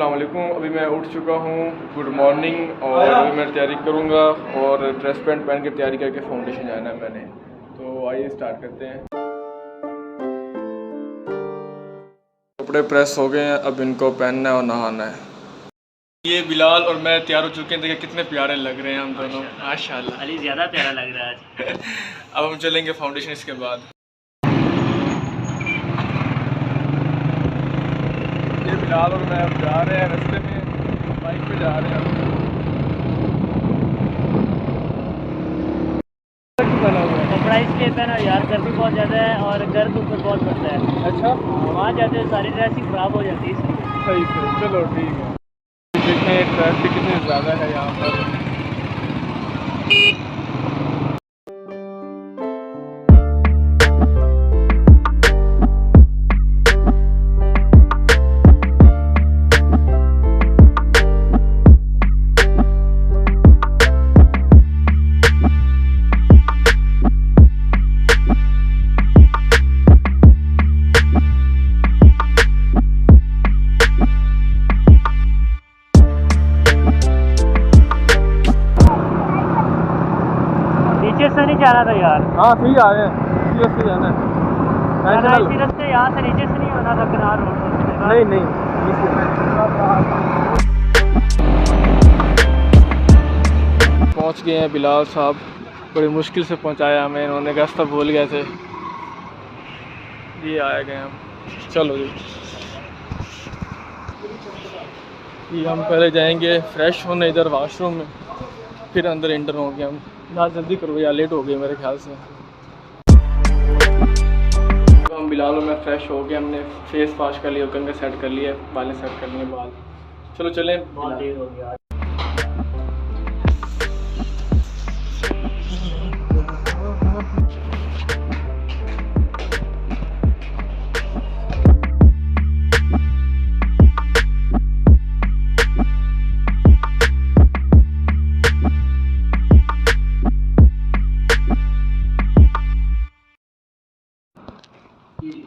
अस्सलाम वालेकुम। अभी मैं उठ चुका हूँ, गुड मॉर्निंग। और अभी मैं तैयारी करूँगा और ड्रेस पैंट पहन के तैयारी करके फाउंडेशन जाना है मैंने। तो आइए स्टार्ट करते हैं। कपड़े प्रेस हो गए हैं, अब इनको पहनना है और नहाना है। ये बिलाल और मैं तैयार हो चुके हैं। देखिए कितने प्यारे लग रहे हैं हम दोनों, माशाल्लाह। अली ज़्यादा प्यारा लग रहा है आज। अब हम चलेंगे फाउंडेशन इसके बाद। ये बिलाल और मैं अब जा रहे हैं रास्ते में, बाइक पे जा रहे हैं। कपड़ा इसलिए पहना यार, गर्मी बहुत ज़्यादा है और गर्द ऊपर बहुत पड़ता है। अच्छा, वहाँ जाते हैं सारी ड्रेस ही ख़राब हो जाती है इसलिए। सही से, चलो ठीक है। देखें ट्रैफिक कितनी ज़्यादा है यहाँ पर। नीचे से नहीं जाना था यार। हाँ सही आ रहे हैं, इसी रास्ते जाना है। इसी रास्ते यहाँ से नीचे से नहीं होना था, किनार रोड। नहीं नहीं, पहुँच गए हैं। बिलाल साहब बड़ी मुश्किल से पहुँचाया हमें, इन्होंने रास्ता भूल गए थे। ये आए गए हम, चलो जी। ये हम पहले जाएंगे फ्रेश होने इधर वॉशरूम में, फिर अंदर एंटर होंगे हम। ना जल्दी करो या लेट हो गए मेरे ख्याल से। तो हम बिलाल और मैं फ्रेश हो गए, हमने फेस वॉश कर लिया, कंघे सेट कर लिए, बालें सेट कर लिए बाल। चलो चलें, बहुत देर हो गया।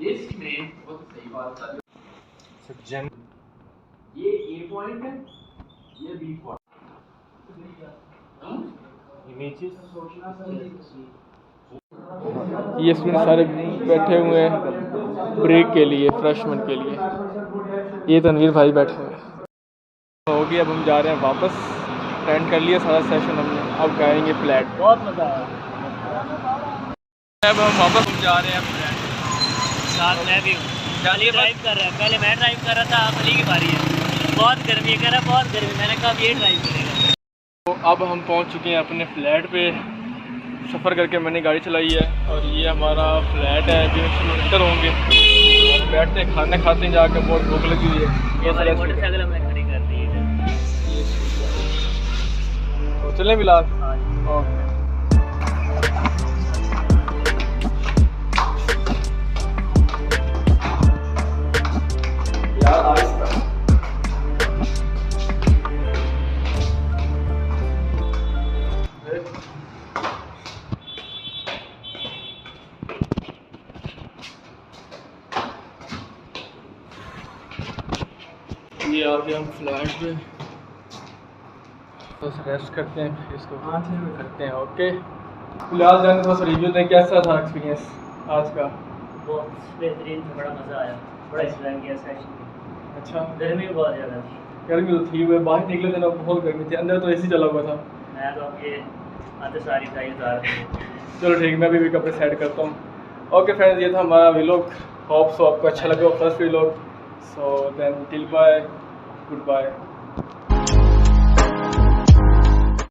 लिस्ट में बहुत सही बात था। सज्जन ये ए पॉइंट है, ये बी पॉइंट। ये स्टूडेंट सारे बैठे हुए हैं ब्रेक के लिए, फ्रेशमैन के लिए। ये तनवीर भाई बैठे हुए हैं। हो गया, अब हम जा रहे हैं वापस। अटेंड कर लिया सारा सेशन हमने, अब जाएंगे फ्लैट। बहुत मज़ा आया। अब हम वापस जा रहे हैं फ्लैट। साथ मैं भी हूँ। अली ड्राइव कर रहा है, पहले मैं ड्राइव कर रहा था, अब अली की बारी है। बहुत गर्मी है, कह रहा बहुत गर्मी। मैंने कहा अब ये ड्राइव करेगा। तो अब हम पहुंच चुके हैं अपने फ्लैट पे। सफ़र करके मैंने गाड़ी चलाई है और ये हमारा फ्लैट है। अभी हम इंटर होंगे और बैठते हैं, खाना खाते हैं जाकर। बहुत भूख लगी हुई है। ये वाली मोटरसाइकिल हमने खड़ी कर दी है। तो चलें बिलाल। हाँ जी। ओके। ये आ गए हम फ्लैट पे, बस रेस्ट करते हैं, फिर इसको करते हैं। ओके फिलहाल जाने बस रिव्यू दें, कैसा था एक्सपीरियंस आज का? बहुत बेहतरीन था, बड़ा मज़ा आया, बड़ा इंजॉय किया सेशन। अच्छा, गर्मी भी बहुत ज़्यादा थी। गर्मी तो थी, वो बाहर निकले थे ना, बहुत गर्मी थी। अंदर तो एसी चला हुआ था। मैं तो अब ये आते सारी था उतार दी। चलो ठीक, मैं भी कपड़े सेट करता हूँ। ओके फ्रेंड्स, ये था हमारा व्लॉग। होप सो आपको अच्छा लगा first vlog. So then till bye, good bye.